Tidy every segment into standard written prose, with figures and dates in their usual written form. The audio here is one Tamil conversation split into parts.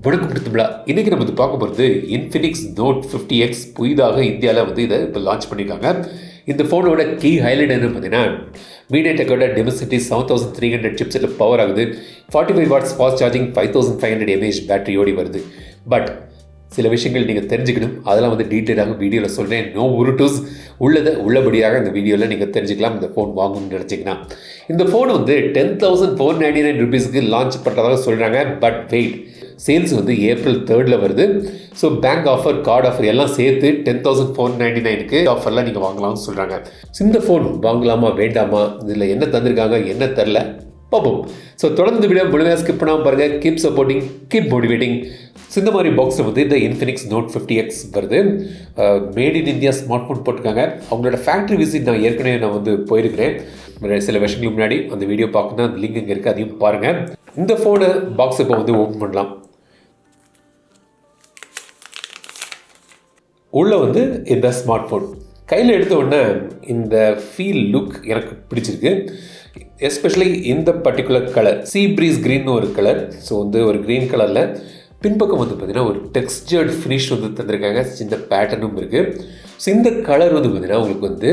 வணக்கம் பிரதமலா. இன்றைக்கி நம்ம பார்க்க போகிறது இன்ஃபினிக்ஸ் நோட் 50X புதிதாக இந்தியாவில் இதை இப்போ லான்ச் பண்ணியிருக்காங்க. இந்த ஃபோனோட கீ ஹைலைட் என்ன பார்த்தீங்கன்னா, மீடியாடெக்கோட Dimensity 7300 சிப்செட்டில் பவர் ஆகுது. 45 வாட்ஸ் ஃபாஸ்ட் சார்ஜிங், 5500 mAh பேட்டரியோடி வருது. பட் சில விஷயங்கள் நீங்கள் தெரிஞ்சுக்கணும். அதெல்லாம் டீட்டெயிலாக வீடியோவில் சொல்கிறேன். நோ உருட்டூஸ், உள்ளபடியாக இந்த வீடியோவில் நீங்கள் தெரிஞ்சுக்கலாம். இந்த ஃபோன் வாங்கணும்னு நினச்சிங்கன்னா இந்த ஃபோன் 10,499 ரூபீஸ்க்கு லான்ச் பண்ணுறதாக சொல்கிறாங்க. பட் வெயிட், சேல்ஸ் ஏப்ரல் 3 வருது. So bank offer, card offer எல்லாம் சேர்த்து 10,499க்கு ஆஃபரில் நீங்கள் வாங்கலாம்னு சொல்கிறாங்க. இந்த ஃபோன் வாங்கலாமா வேண்டாமா, இதில் என்ன தந்திருக்காங்க என்ன தெரில, பார்ப்போம். ஸோ தொடர்ந்து வீடியோ முழுமையாக ஸ்கிப் பண்ணாமல் பாருங்கள். Keep supporting, keep motivating. இந்த மாதிரி பாக்ஸில் இந்த இன்ஃபினிக்ஸ் நோட் 50X வருது. Made in India smart phone போட்டிருக்காங்க. அவங்களோட ஃபேக்ட்ரி விசிட் நான் ஏற்கனவே போயிருக்கிறேன் சில வருஷங்களுக்கு முன்னாடி. அந்த வீடியோ பார்க்கணுன்னா அந்த லிங்க் இங்கே இருக்குது, அதையும் பாருங்கள். இந்த ஃபோனை பாக்ஸ் இப்போ ஓப்பன் பண்ணலாம். உள்ளே இந்த ஸ்மார்ட் ஃபோன் கையில் எடுத்த உடனே இந்த ஃபீல் லுக் எனக்கு பிடிச்சிருக்கு. எஸ்பெஷலி இந்த particular colour sea breeze green ஒரு கலர். ஸோ ஒரு க்ரீன் கலரில் பின்பக்கம் பார்த்தீங்கன்னா ஒரு டெக்ஸ்டர்ட் ஃபினிஷ் தந்திருக்காங்க. இந்த பேட்டர்னும் இருக்குது. ஸோ இந்த கலர் பார்த்தீங்கன்னா உங்களுக்கு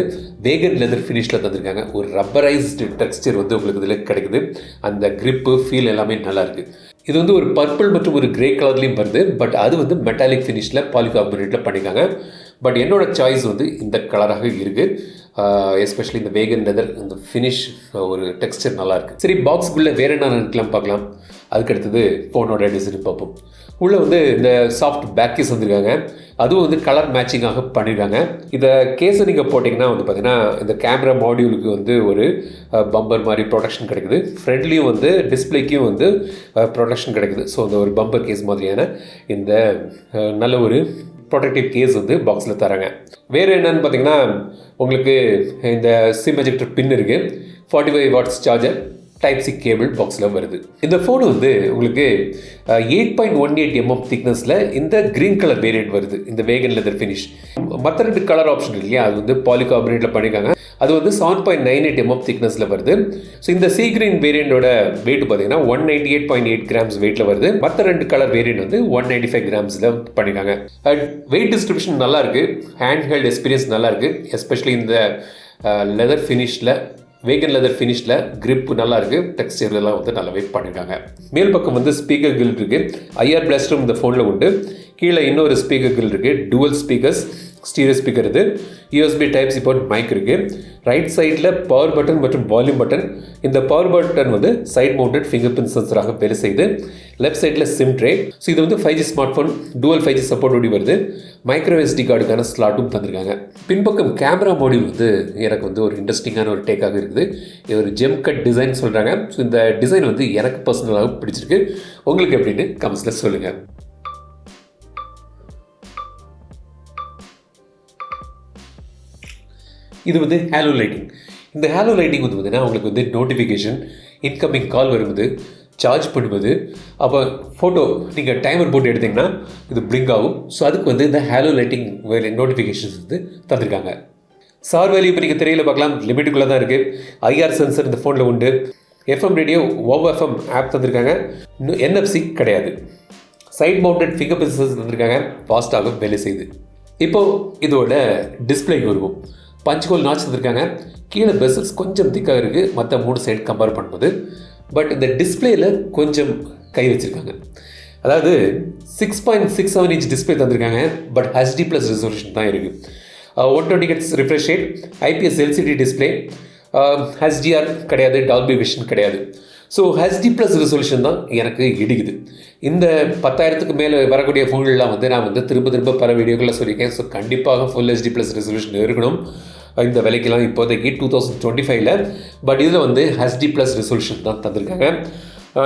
வேகன் லெதர் ஃபினிஷில் தந்திருக்காங்க. ஒரு ரப்பரைஸ்டு டெக்ஸ்டர் உங்களுக்கு இதில் கிடைக்குது. அந்த க்ரிப்பு ஃபீல் எல்லாமே நல்லாயிருக்கு. இது ஒரு பர்பிள் மற்றும் ஒரு கிரே கலர்லேயும் வருது. பட் அது மெட்டாலிக் ஃபினிஷில் பாலிகார்பனேட்டில் பண்ணியிருக்காங்க. பட் என்னோட சாய்ஸ் இந்த கலராக இருக்குது. எஸ்பெஷலி இந்த வேகன் லெதர், இந்த ஃபினிஷ், ஒரு டெக்ஸ்டர் நல்லாயிருக்கு. சரி, பாக்ஸுக்குள்ளே வேறு என்ன இருக்கலாம் பார்க்கலாம். அதுக்கடுத்தது ஃபோனோட டிசைன் பார்ப்போம். உள்ளே இந்த சாஃப்ட் பேக் கேஸ் வந்திருக்காங்க. அதுவும் கலர் மேட்சிங்காக பண்ணியிருக்காங்க. இதை கேஸை நீங்கள் போட்டிங்கன்னா பார்த்தீங்கன்னா இந்த கேமரா மாடியூலுக்கு ஒரு பம்பர் மாதிரி ப்ரொடெக்ஷன் கிடைக்குது. ஃப்ரண்ட்லேயும் டிஸ்பிளேக்கும் ப்ரொடெக்ஷன் கிடைக்குது. ஸோ ஒரு பம்பர் கேஸ் மாதிரியான இந்த நல்ல ஒரு ப்ரொடெக்டிவ் கேஸ் பாக்ஸில் தராங்க. வேறு என்னன்னு பார்த்தீங்கன்னா உங்களுக்கு இந்த சிம் எஜெக்டர் பின் இருக்குது. 45 watts charger, type C cable பாக்ஸில் வருது. இந்த ஃபோனு உங்களுக்கு 8.18 mm திக்னஸில் இந்த க்ரீன் கலர் வேரியண்ட் வருது. இந்த வேகன் லெதர் ஃபினிஷ். மற்ற 2 கலர் ஆப்ஷன் இல்லையா, அது பாலிகார்பனேட்டில் பண்ணியிருக்காங்க. அது 7.98 mm திக்னஸில் வருது. ஸோ இந்த சீ கிரீன் வேரியண்டோட வெயிட் பார்த்தீங்கன்னா 198.8 கிராம்ஸ் வெயிட்டில் வருது. மற்ற 2 கலர் வேரியண்ட் 195 கிராம்ஸில் பண்ணியிருக்காங்க. வெயிட் டிஸ்ட்ரிபியூஷன் நல்லாயிருக்கு. ஹேண்ட் ஹெல்ட் எக்ஸ்பீரியன்ஸ் நல்லாயிருக்கு. எஸ்பெஷலி இந்த லெதர் ஃபினிஷில், வேகன் லெதர் ஃபினிஷில் கிரிப் நல்லாயிருக்கு. டெக்ஸ்டர் எல்லாம் நல்லாவே பண்ணியிருக்காங்க. மேல் பக்கம் ஸ்பீக்கர் கில் இருக்குது. ஐஆர் பிளாஸ்டரும் இந்த ஃபோனில் உண்டு. கீழே இன்னொரு ஸ்பீக்கர் கில் இருக்குது. Dual speakers, stereo speaker. இது USB type C port mic இருக்குது. ரைட் சைடில் பவர் பட்டன் மற்றும் வால்யூம் பட்டன். இந்த power button side mounted fingerprint சென்சராக வேலை செய்யுது. லெஃப்ட் சைடில் சிம் ட்ரே. ஸோ இது 5G smart phone, twelve 5G support ஓடி வருது. மைக்ரோ SD கார்டுக்கான ஸ்லாட்டும் தந்திருக்காங்க. பின்பக்கம் கேமரா மாடியூல் எனக்கு ஒரு இன்ட்ரெஸ்டிங்கான ஒரு டேக்காக இருக்குது. இது ஒரு ஜெம் கட் டிசைன் சொல்கிறாங்க. ஸோ இந்த டிசைன் எனக்கு பர்சனலாக பிடிச்சிருக்கு. உங்களுக்கு எப்படின்னு கமெண்ட்ஸில் சொல்லுங்கள். இது ஹேலோ லைட்டிங். இந்த ஹேலோ லைட்டிங் பார்த்தீங்கன்னா உங்களுக்கு நோட்டிஃபிகேஷன், இன்கமிங் கால் வருவது, சார்ஜ் பண்ணுவது, அப்போ ஃபோட்டோ நீங்கள் டைமர் போட்டு எடுத்திங்கன்னா இது பிளிங்க் ஆகும். ஸோ அதுக்கு இந்த ஹேலோ லைட்டிங் நோட்டிஃபிகேஷன்ஸ் தந்திருக்காங்க. சார் வேல்யூ இப்போ நீங்கள் திரையில் பார்க்கலாம். லிமிட்டுக்குள்ளே தான் இருக்குது. ஐஆர் சென்சர் இந்த ஃபோனில் உண்டு. FM ரேடியோ, OFM ஆப் தந்திருக்காங்க. NFC கிடையாது. Side mounted fingerprint sensor தந்திருக்காங்க. ஃபாஸ்ட்டாக வேலை செய்யுது. இப்போது இதோட டிஸ்பிளேக்கு வருவோம். பஞ்ச் ஹோல் நாட்ச் தந்திருக்காங்க. கீழே பெசல்ஸ் கொஞ்சம் திக்காக இருக்குது மற்ற 3 சைடு கம்பேர் பண்ணும்போது. பட் இந்த டிஸ்பிளேயில் கொஞ்சம் கை வச்சுருக்காங்க. அதாவது 6.67 இன்ச் டிஸ்பிளே தந்திருக்காங்க. பட் HD+ ரெசல்யூஷன் தான் இருக்குது. 120 Hz refresh rate, IPS LCD display, HDR கிடையாது, டால்பி விஷன் கிடையாது. ஸோ HD+ ரெசல்யூஷன் தான் எனக்கு இடிக்குது. இந்த 10,000க்கு மேலே வரக்கூடிய ஃபோன்லாம் நான் திரும்ப பல வீடியோக்களில் சொல்லியிருக்கேன். ஸோ கண்டிப்பாக ஃபுல் HD+ ரெசல்யூஷன் இருக்கணும் இந்த விலைக்கெல்லாம் இப்போதைக்கு 2025. பட் இதில் HD+ ரெசல்யூஷன் தான் தந்திருக்காங்க.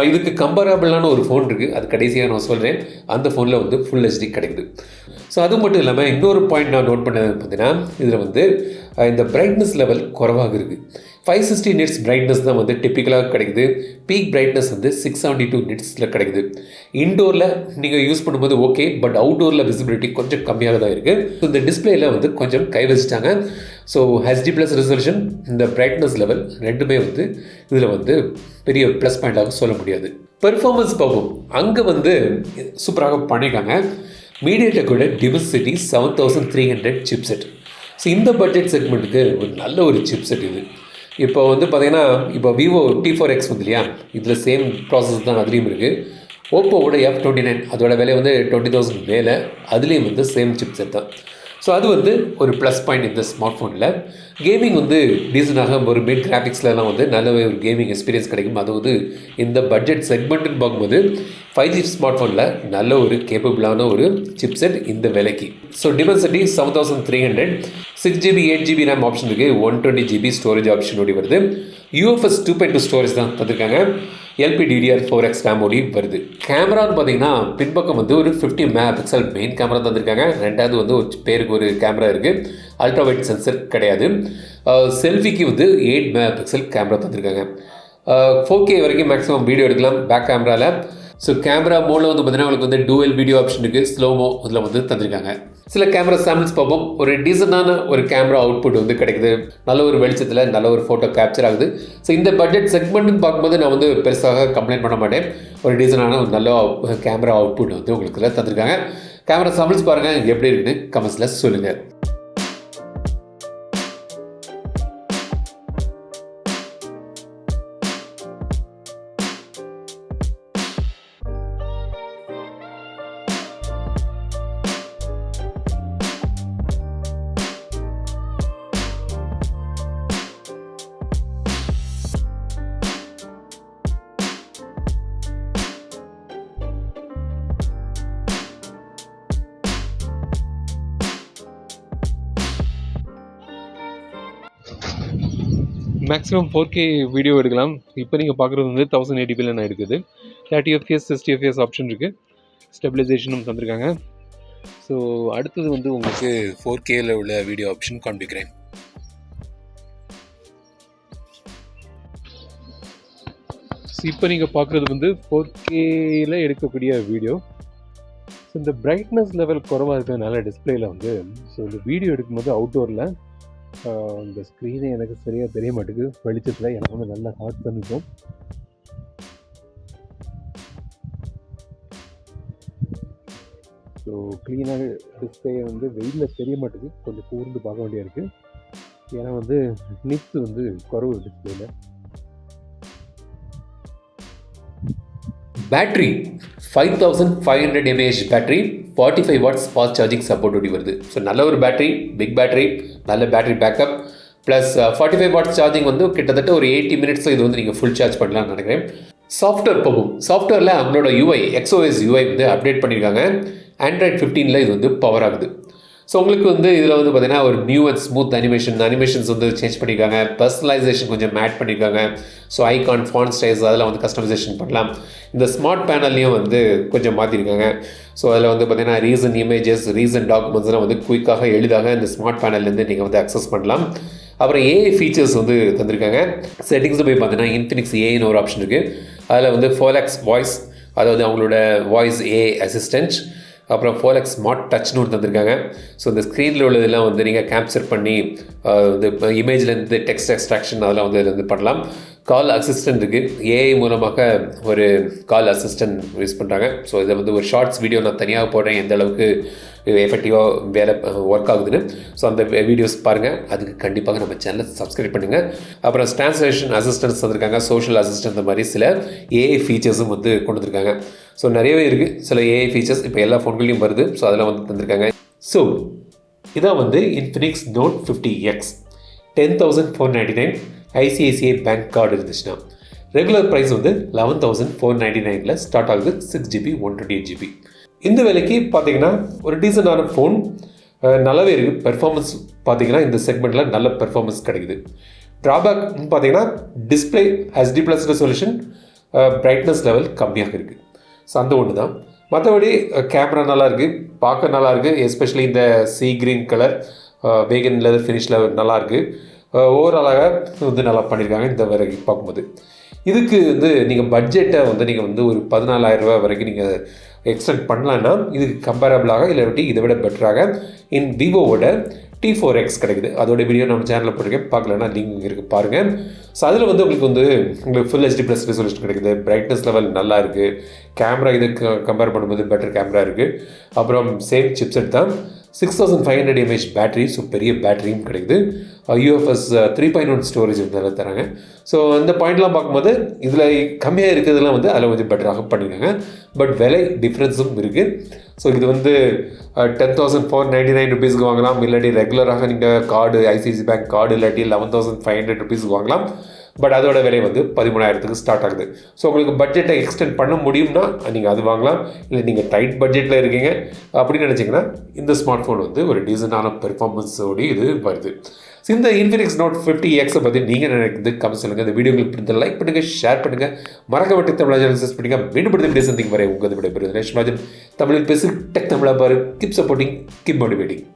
இதுக்கு கம்பேரபிளான ஒரு ஃபோன் இருக்குது. அது கடைசியாக நான் சொல்கிறேன். அந்த ஃபோனில் ஃபுல் HD கிடைக்குது. ஸோ அது மட்டும் இல்லாமல் இன்னொரு பாயிண்ட் நான் நோட் பண்ணது பார்த்தீங்கன்னா, இதில் இந்த பிரைட்னஸ் லெவல் குறைவாக இருக்குது. 560 நிட்ஸ் பிரைட்னஸ் தான் டிப்பிக்கலாக கிடைக்குது. பீக் பிரைட்னஸ் 672 நிட்ஸில் கிடைக்குது. இன்டோரில் நீங்கள் யூஸ் பண்ணும்போது ஓகே, பட் அவுட்டோரில் விசிபிலிட்டி கொஞ்சம் கம்மியாக தான் இருக்குது. ஸோ இந்த டிஸ்பிளேயில் கொஞ்சம் கை வச்சுட்டாங்க. ஸோ HD+ ரெசல்யூஷன், இந்த பிரைட்னஸ் லெவல் ரெண்டுமே இதில் பெரிய ப்ளஸ் பாயிண்டாக சொல்ல முடியாது. பெர்ஃபார்மன்ஸ் பார்ப்போம். அங்கே வந்து சூப்பராக பண்ணியிருக்காங்க. மீடியாடெக்கோட டிமென்சிட்டி 7300 சிப்செட். ஸோ இந்த பட்ஜெட் செக்மெண்ட்டுக்கு ஒரு நல்ல ஒரு சிப்செட் இது. இப்போ வந்து பார்த்தீங்கன்னா, இப்போ விவோ T4X வந்து இல்லையா, இதில் சேம் ப்ராசஸ் தான் அதுலேயும் இருக்குது. ஓப்போவோட F29 அதோட விலை வந்து 20,000 மேலே, அதுலேயும் வந்து சேம் சிப்செட் தான். ஸோ அது வந்து ஒரு ப்ளஸ் பாயிண்ட் இந்த ஸ்மார்ட் ஃபோனில். கேமிங் வந்து டீசெண்டாக ஒரு மிட் கிராஃபிக்ஸ்லாம் வந்து நல்ல ஒரு கேமிங் எக்ஸ்பீரியன்ஸ் கிடைக்கும். அது வந்து இந்த பட்ஜெட் செக்மெண்ட்டுன்னு பார்க்கும்போது 5G ஸ்மார்ட் ஃபோனில் நல்ல ஒரு கேப்பபிளான ஒரு சிப்செட் இந்த விலைக்கு. So Dimensity 7300, 6GB 8GB RAM option இருக்குது, 120GB ஸ்டோரேஜ் ஆப்ஷனோடி வருது. UFS 2.2 ஸ்டோரேஜ் தான் தந்திருக்காங்க. LPDDR4X ரேமோடி வருது. கேமரான்னு பார்த்தீங்கன்னா பின்பக்கம் வந்து ஒரு 50 MP மெயின் கேமரா தந்திருக்காங்க. ரெண்டாவது வந்து ஒரு பேருக்கு ஒரு கேமரா இருக்குது, அல்ட்ரா வைட் சென்சர் கிடையாது. செல்ஃபிக்கு வந்து 8 MP கேமரா தந்திருக்காங்க. 4K வரைக்கும் மேக்ஸிமம் வீடியோ எடுக்கலாம் பேக் கேமராவில். ஸோ கேமரா மோடில் வந்து பார்த்தீங்கன்னா உங்களுக்கு வந்து டூவல் வீடியோ ஆப்ஷன் இருக்குது, ஸ்லோமோ இதில் வந்து தந்திருக்காங்க. சில கேமரா சாம்பிள்ஸ் பார்ப்போம். ஒரு டீசெண்டான ஒரு கேமரா அவுட்புட் வந்து கிடைக்குது. நல்ல ஒரு வெளிச்சத்தில் நல்ல ஒரு ஃபோட்டோ கேப்சர் ஆகுது. ஸோ இந்த பட்ஜெட் செக்மெண்ட்னு பார்க்கும்போது நான் வந்து பெருசாக கம்ப்ளைண்ட் பண்ண மாட்டேன். ஒரு டீசெண்டான ஒரு நல்ல கேமரா அவுட்புட் வந்து உங்களுக்கு தந்திருக்காங்க. கேமரா சாம்பிள்ஸ் பாருங்கள் எப்படி இருக்குன்னு கமெண்ட்ஸில் சொல்லுங்கள். மேக்ஸிமம் 4K வீடியோ எடுக்கலாம். இப்போ நீங்கள் பார்க்குறது வந்து 1080pல நான் இருக்குது. 30fps 60fps ஆப்ஷன் இருக்குது. ஸ்டெபிலைசேஷனும் தந்திருக்காங்க. ஸோ அடுத்தது வந்து உங்களுக்கு 4Kல உள்ள வீடியோ ஆப்ஷன் காண்பிக்கிறேன். ஸோ இப்போ நீங்கள் பார்க்குறது வந்து 4Kல எடுக்கக்கூடிய வீடியோ. ஸோ இந்த பிரைட்னஸ் லெவல் குறைவாக இருக்கிறதுனால டிஸ்பிளேயில் வந்து ஸோ இந்த வீடியோ எடுக்கும்போது அவுட்டோரில் இந்த ஸ்க்ரீனே எனக்கு சரியாக தெரிய மாட்டேங்குது. வெளிச்சத்தில் எனக்கு வந்து நல்லா ஹாட் பண்ணிக்கும். ஸோ க்ளீனாக டிஸ்பிளே வந்து வெயிலில் தெரிய மாட்டேங்குது. கொஞ்சம் கூர்ந்து பார்க்க வேண்டியா இருக்குது. ஏன்னா வந்து நிப்ஸ் வந்து குறைவு டிஸ்பிளேயில். Battery 5500 mAh battery, 45 watts fast charging சப்போர்ட்டோடி வருது. ஸோ நல்ல ஒரு பேட்ரி, பிக் பேட்ரி, நல்ல battery backup plus 45 watts charging வந்து கிட்டத்தட்ட ஒரு 80 மினிட்ஸில் இது வந்து நீங்கள் ஃபுல் சார்ஜ் பண்ணலாம்னு நினைக்கிறேன். சாஃப்ட்வேர் போகும். சாஃப்ட்வேரில் அவங்களோட XOS UI வந்து அப்டேட் பண்ணியிருக்காங்க. Android 15ல் இது வந்து பவர் ஆகுது. ஸோ உங்களுக்கு வந்து இதில் வந்து பார்த்தீங்கன்னா ஒரு நியூ அண்ட் ஸ்மூத் அனிமேஷன்ஸ் வந்து சேஞ்ச் பண்ணியிருக்காங்க. பர்சனலைசேஷன் கொஞ்சம் ஆட் பண்ணியிருக்காங்க. ஸோ ஐகான், ஃபாண்ட் ஸ்டைல்ஸ் அதெல்லாம் வந்து கஸ்டமைசேஷன் பண்ணலாம். இந்த ஸ்மார்ட் பேனல்லையும் வந்து கொஞ்சம் மாற்றிருக்காங்க. ஸோ அதில் வந்து பார்த்தீங்கன்னா ரீசன் இமேஜஸ், ரீசன் டாக்குமெண்ட்ஸ்லாம் வந்து குயிக்காக எளிதாக இந்த ஸ்மார்ட் பேனல்லேருந்து நீங்கள் வந்து அக்சஸ் பண்ணலாம். அப்புறம் AI ஃபீச்சர்ஸ் வந்து தந்திருக்காங்க. செட்டிங்ஸில் போய் பார்த்தீங்கன்னா Infinix AIன்னு ஒரு ஆப்ஷன் இருக்குது. அதில் வந்து 4X வாய்ஸ், அதாவது அவங்களோட வாய்ஸ் AI அசிஸ்டன்ட், அப்புறம் 4X ஸ்மார்ட் டச்னு ஒன்று தந்திருக்காங்க. ஸோ இந்த ஸ்க்ரீனில் உள்ளதெல்லாம் வந்து நீங்கள் கேப்சர் பண்ணி இந்த இமேஜ்லேருந்து டெக்ஸ்ட் எக்ஸ்ட்ராக்ஷன் அதெல்லாம் வந்து இதில் பண்ணலாம். கால் அசிஸ்டன்ட் இருக்குது. AI மூலமாக ஒரு கால் அசிஸ்டன்ட் யூஸ் பண்ணுறாங்க. ஸோ இதை வந்து ஒரு ஷார்ட்ஸ் வீடியோ நான் தனியாக போடுறேன் எந்த அளவுக்கு எஃபெக்டிவாக வேலை ஒர்க் ஆகுதுன்னு. ஸோ அந்த வீடியோஸ் பாருங்கள். அதுக்கு கண்டிப்பாக நம்ம சேனலை சப்ஸ்கிரைப் பண்ணுங்கள். அப்புறம் ட்ரான்ஸ்லேஷன் அசிஸ்டன்ஸ் தந்திருக்காங்க, சோஷியல் அசிஸ்டன்ட், இந்த மாதிரி சில AI ஃபீச்சர்ஸும் வந்து கொண்டு வந்திருக்காங்க. ஸோ நிறையவே இருக்குது சில AI ஃபீச்சர்ஸ் இப்போ எல்லா ஃபோன்கள்லையும் வருது. ஸோ அதெல்லாம் வந்து தந்திருக்காங்க. ஸோ இதான் வந்து Infinix Note 50X 10,499 ICICI bank card இருந்துச்சுன்னா. ரெகுலர் ப்ரைஸ் வந்து 11,499 ஸ்டார்ட் ஆகுது. 6GB 128GB. இந்த விலைக்கு பார்த்தீங்கன்னா ஒரு டீசெண்டான ஃபோன் நல்லாவே இருக்குது. பெர்ஃபார்மன்ஸ் பார்த்தீங்கன்னா இந்த செக்மெண்ட்டில் நல்ல பெர்ஃபார்மன்ஸ் கிடைக்குது. ட்ராபேக் பார்த்தீங்கன்னா display HD+ resolution, brightness level கம்மியாக இருக்குது. ஸோ அந்த ஒன்று தான். மற்றபடி கேமரா நல்லாயிருக்கு, பார்க்க நல்லாயிருக்கு. எஸ்பெஷலி இந்த சீ க்ரீன் கலர் வேகன் லெதர் ஃபினிஷில் நல்லாயிருக்கு. ஓவராலாக வந்து நல்லா பண்ணியிருக்காங்க இந்த வரைக்கும் பார்க்கும்போது. இதுக்கு வந்து நீங்கள் பட்ஜெட்டை வந்து நீங்கள் வந்து ஒரு 14,000 ரூபா வரைக்கும் நீங்கள் எக்ஸ்டெண்ட் பண்ணலான்னா இதுக்கு கம்பேரபிளாக இல்லாட்டி இதை விட பெட்டராக விவோவோட T4X கிடைக்குது. அதோட வீடியோ நம்ம சேனலில் போட்டிருக்கேன், பார்க்கலன்னா லிங்க் இருக்குது பாருங்கள். ஸோ அதில் உங்களுக்கு ஃபுல் HD ப்ளஸ் ரெசல்யூஷன் கிடைக்குது, பிரைட்னஸ் லெவல் நல்லா இருக்குது, கேமரா இதுக்கு கம்பேர் பண்ணும்போது பெட்டர் கேமரா இருக்குது. அப்புறம் சேம் சிப்செட் தான், 6500 mAh பேட்டரி, ஸோ பெரிய பேட்டரியும் கிடைக்குது. UFS 3.1 ஸ்டோரேஜ் வந்து தராங்க. ஸோ அந்த பாயிண்ட்லாம் பார்க்கும்போது இதில் கம்மியாக இருக்கிறதுலாம் அதில் கொஞ்சம் பெட்டராக பண்ணிடுறாங்க. பட் விலை டிஃப்ரென்ஸும் இருக்குது. ஸோ இது 10,499 ருபீஸ்க்கு வாங்கலாம், இல்லாட்டி ரெகுலராக நீங்கள் கார்டு ICICI பேங்க் கார்டு இல்லாட்டி 11,500 ருபீஸ்க்கு வாங்கலாம். பட் அதோட விலை 13,000க்கு ஸ்டார்ட் ஆகுது. ஸோ உங்களுக்கு பட்ஜெட்டை எக்ஸ்டெண்ட் பண்ண முடியும்னா நீங்கள் அது வாங்கலாம். இல்லை நீங்கள் டைட் பட்ஜெட்டில் இருக்கீங்க அப்படின்னு நினச்சிங்கன்னா இந்த ஸ்மார்ட் ஃபோன் ஒரு டீசெண்டான பெர்ஃபார்மன்ஸோடு இது வருது. ஸோ இந்த Infinix Note 50Xை பற்றி நீங்கள் நினைக்கிறது கமெண்ட் சொல்லுங்கள். இந்த வீடியோ உங்களுக்கு பிடித்த லைக் பண்ணுங்கள், ஷேர் பண்ணுங்கள், மறக்கப்பட்டு தமிழ் சக்ஸஸ் பண்ணுங்கள். மீண்டும் படுத்த சந்திக்கும் வரை உங்கள் விடைபெறுவது ரேஷ்மாஜன். தமிழில் பேசு, டெக் தமிழா பாரு. Keep supporting, keep motivating.